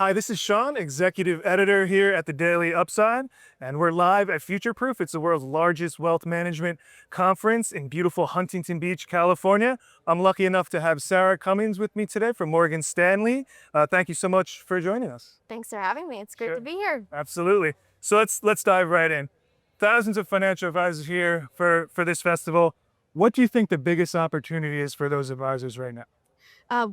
Hi, this is Sean, executive editor here at the Daily Upside, and we're live at Future Proof. It's the world's largest wealth management conference in beautiful Huntington Beach, California. I'm lucky enough to have Sarah Cummings with me today from Morgan Stanley. Thank you so much for joining us. Thanks for having me. It's great Sure. to be here. Absolutely. So let's dive right in. Thousands of financial advisors here for this festival. What do you think the biggest opportunity is for those advisors right now?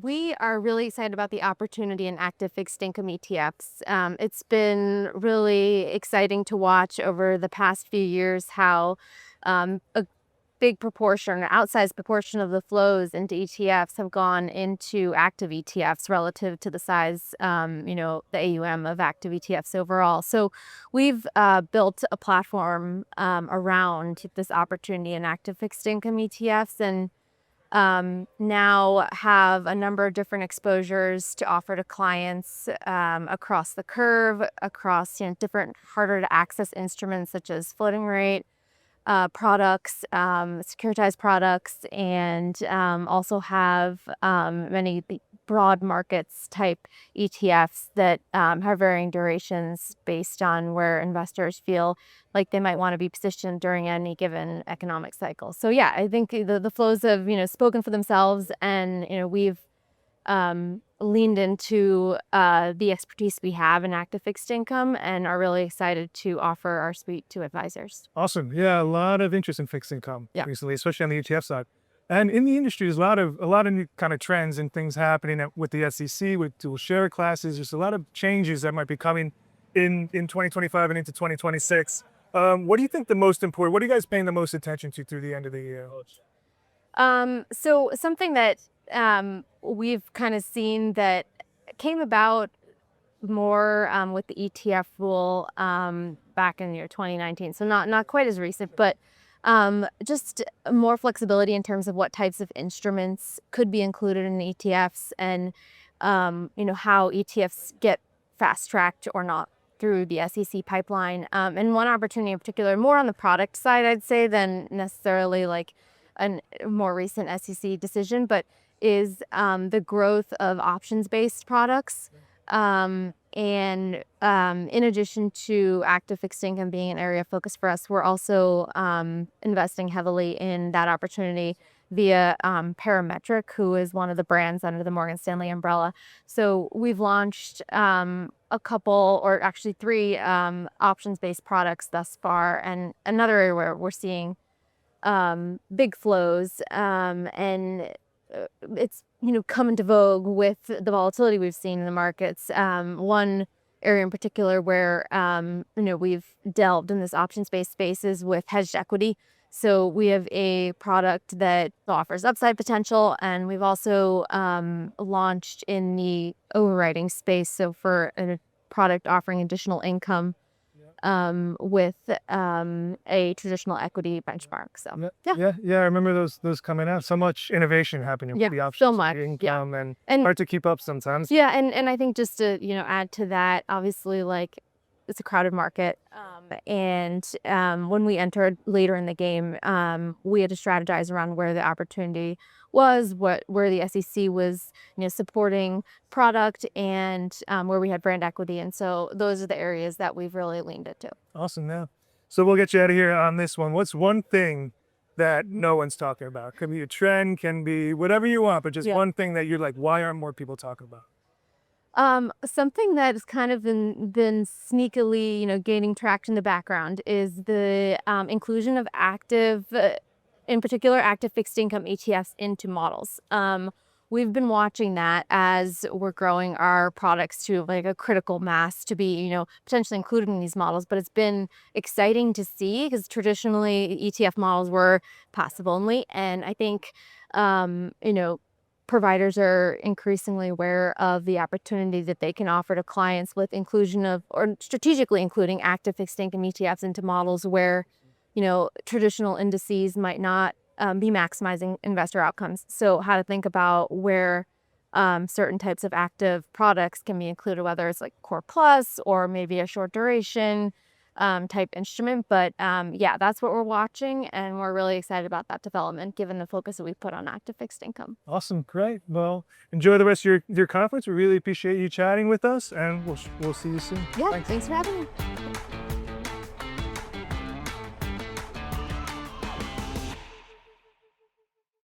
We are really excited about the opportunity in active fixed income ETFs. It's been really exciting to watch over the past few years how a big proportion, an outsized proportion of the flows into ETFs have gone into active ETFs relative to the size, the AUM of active ETFs overall. So we've built a platform around this opportunity in active fixed income ETFs, and now have a number of different exposures to offer to clients across the curve, across different harder to access instruments such as floating rate products, securitized products, and also have many broad markets type ETFs that have varying durations based on where investors feel like they might want to be positioned during any given economic cycle. So yeah, I think the flows have spoken for themselves, and we've leaned into the expertise we have in active fixed income and are really excited to offer our suite to advisors. Awesome. Yeah, a lot of interest in fixed income Yeah. recently, especially on the ETF side. And in the industry, there's a lot of new kind of trends and things happening with the SEC, with dual share classes. There's a lot of changes that might be coming in 2025 and into 2026. What do you think the most important? What are you guys paying the most attention to through the end of the year? So something that we've kind of seen that came about more with the ETF rule back in 2019. So not quite as recent, but just more flexibility in terms of what types of instruments could be included in ETFs, and how ETFs get fast tracked or not through the SEC pipeline. And one opportunity in particular, more on the product side, I'd say, than necessarily like a more recent SEC decision, but is the growth of options-based products. And in addition to active fixed income being an area of focus for us, we're also investing heavily in that opportunity via Parametric, who is one of the brands under the Morgan Stanley umbrella. So we've launched a couple, or actually three, options-based products thus far, and another area where we're seeing big flows, and it's come into vogue with the volatility we've seen in the markets. One area in particular where we've delved in this options-based spaces with hedged equity. So we have a product that offers upside potential, and we've also launched in the overwriting space. So for a product offering additional income with a traditional equity benchmark. So Yeah. I remember those coming out. So much innovation happening with yeah, the options, so much. income, and And hard to keep up sometimes. yeah, and I think just to add to that, obviously, like, it's a crowded market, and when we entered later in the game, we had to strategize around where the opportunity was, where the SEC was supporting product, and where we had brand equity, and so those are the areas that we've really leaned into. Awesome. Yeah. So we'll get you out of here on this one. What's one thing that no one's talking about? Could be a trend, can be whatever you want, but just Yeah. one thing that you're like, why aren't more people talking about? Something that has kind of been sneakily, gaining traction in the background is the inclusion of active, in particular, active fixed income ETFs into models. We've been watching that as we're growing our products to like a critical mass to be, potentially included in these models. But it's been exciting to see, because traditionally ETF models were passive only, and I think, providers are increasingly aware of the opportunity that they can offer to clients with inclusion of, or strategically including, active fixed income ETFs into models where, traditional indices might not be maximizing investor outcomes. So how to think about where certain types of active products can be included, whether it's like core plus or maybe a short duration, type instrument. But yeah, that's what we're watching, and we're really excited about that development given the focus that we put on active fixed income. Awesome. Great. Well, enjoy the rest of your conference. We really appreciate you chatting with us, and we'll see you soon. Yeah, Thanks. thanks for having me.